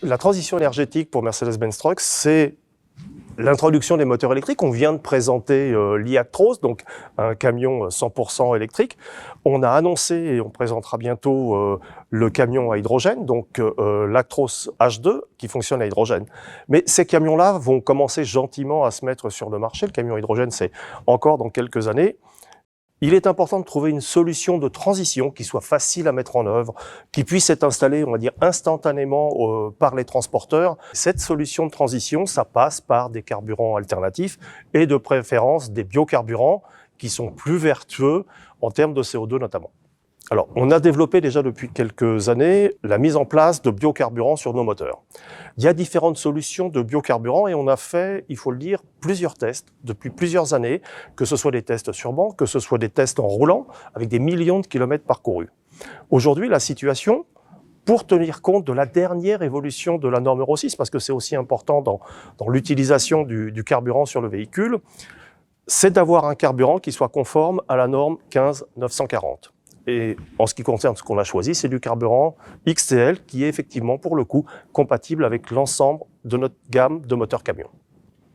La transition énergétique pour Mercedes-Benz Trucks, c'est l'introduction des moteurs électriques. On vient de présenter l'e-Actros, donc un camion 100% électrique. On a annoncé et on présentera bientôt le camion à hydrogène, donc l'Actros H2 qui fonctionne à hydrogène. Mais ces camions-là vont commencer gentiment à se mettre sur le marché. Le camion à hydrogène, c'est encore dans quelques années. Il est important de trouver une solution de transition qui soit facile à mettre en œuvre, qui puisse être installée, on va dire, instantanément par les transporteurs. Cette solution de transition, ça passe par des carburants alternatifs et de préférence des biocarburants qui sont plus vertueux en termes de CO2 notamment. Alors, on a développé déjà depuis quelques années la mise en place de biocarburants sur nos moteurs. Il y a différentes solutions de biocarburants et on a fait, il faut le dire, plusieurs tests depuis plusieurs années, que ce soit des tests sur banc, que ce soit des tests en roulant, avec des millions de kilomètres parcourus. Aujourd'hui, la situation, pour tenir compte de la dernière évolution de la norme Euro 6, parce que c'est aussi important dans l'utilisation du carburant sur le véhicule, c'est d'avoir un carburant qui soit conforme à la norme 15940. Et en ce qui concerne ce qu'on a choisi, c'est du carburant XTL qui est effectivement, pour le coup, compatible avec l'ensemble de notre gamme de moteurs camions.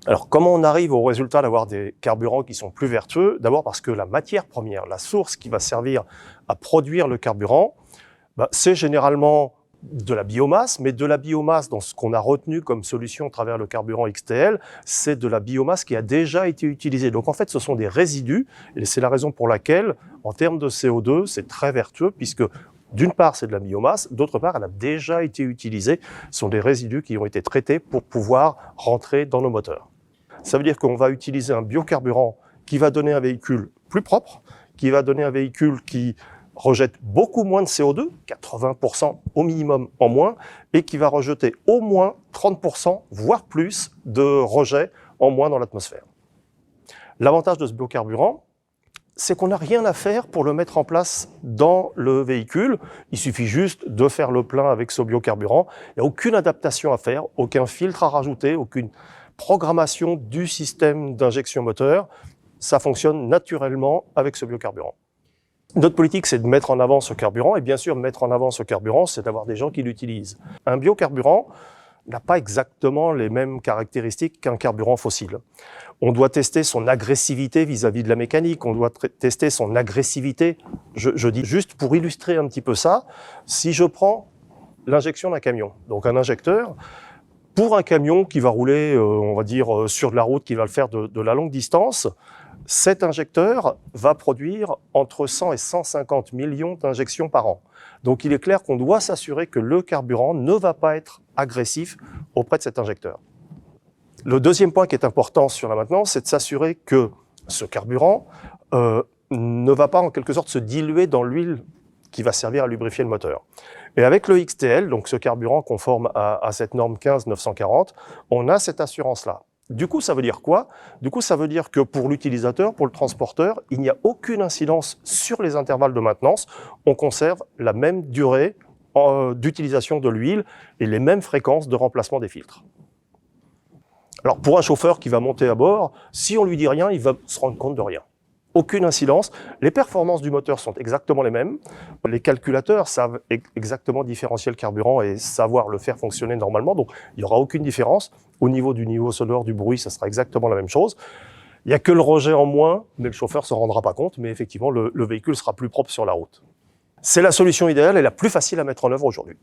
Alors, comment on arrive au résultat d'avoir des carburants qui sont plus vertueux? D'abord parce que la matière première, la source qui va servir à produire le carburant, c'est généralement de la biomasse, mais de la biomasse, dans ce qu'on a retenu comme solution à travers le carburant XTL, c'est de la biomasse qui a déjà été utilisée. Donc en fait, ce sont des résidus, et c'est la raison pour laquelle, en termes de CO2, c'est très vertueux, puisque d'une part, c'est de la biomasse, d'autre part, elle a déjà été utilisée. Ce sont des résidus qui ont été traités pour pouvoir rentrer dans nos moteurs. Ça veut dire qu'on va utiliser un biocarburant qui va donner un véhicule plus propre, qui va donner un véhicule qui rejette beaucoup moins de CO2, 80% au minimum en moins, et qui va rejeter au moins 30%, voire plus, de rejet en moins dans l'atmosphère. L'avantage de ce biocarburant, c'est qu'on n'a rien à faire pour le mettre en place dans le véhicule. Il suffit juste de faire le plein avec ce biocarburant. Il n'y a aucune adaptation à faire, aucun filtre à rajouter, aucune programmation du système d'injection moteur. Ça fonctionne naturellement avec ce biocarburant. Notre politique, c'est de mettre en avant ce carburant, et bien sûr, mettre en avant ce carburant, c'est d'avoir des gens qui l'utilisent. Un biocarburant n'a pas exactement les mêmes caractéristiques qu'un carburant fossile. On doit tester son agressivité vis-à-vis de la mécanique, on doit tester son agressivité. Je dis juste pour illustrer un petit peu ça, si je prends l'injection d'un camion, donc un injecteur, pour un camion qui va rouler, on va dire, sur de la route, qui va le faire de la longue distance, cet injecteur va produire entre 100 et 150 millions d'injections par an. Donc il est clair qu'on doit s'assurer que le carburant ne va pas être agressif auprès de cet injecteur. Le deuxième point qui est important sur la maintenance, c'est de s'assurer que ce carburant ne va pas en quelque sorte se diluer dans l'huile qui va servir à lubrifier le moteur. Et avec le XTL, donc ce carburant conforme à cette norme 15940, on a cette assurance-là. Du coup, ça veut dire quoi? Du coup, ça veut dire que pour l'utilisateur, pour le transporteur, il n'y a aucune incidence sur les intervalles de maintenance. On conserve la même durée d'utilisation de l'huile et les mêmes fréquences de remplacement des filtres. Alors, pour un chauffeur qui va monter à bord, si on lui dit rien, il va se rendre compte de rien. Aucune incidence. Les performances du moteur sont exactement les mêmes. Les calculateurs savent exactement différencier le carburant et savoir le faire fonctionner normalement. Donc, il n'y aura aucune différence. Au niveau du niveau sonore, du bruit, ça sera exactement la même chose. Il n'y a que le rejet en moins, mais le chauffeur ne s'en rendra pas compte. Mais effectivement, le véhicule sera plus propre sur la route. C'est la solution idéale et la plus facile à mettre en œuvre aujourd'hui.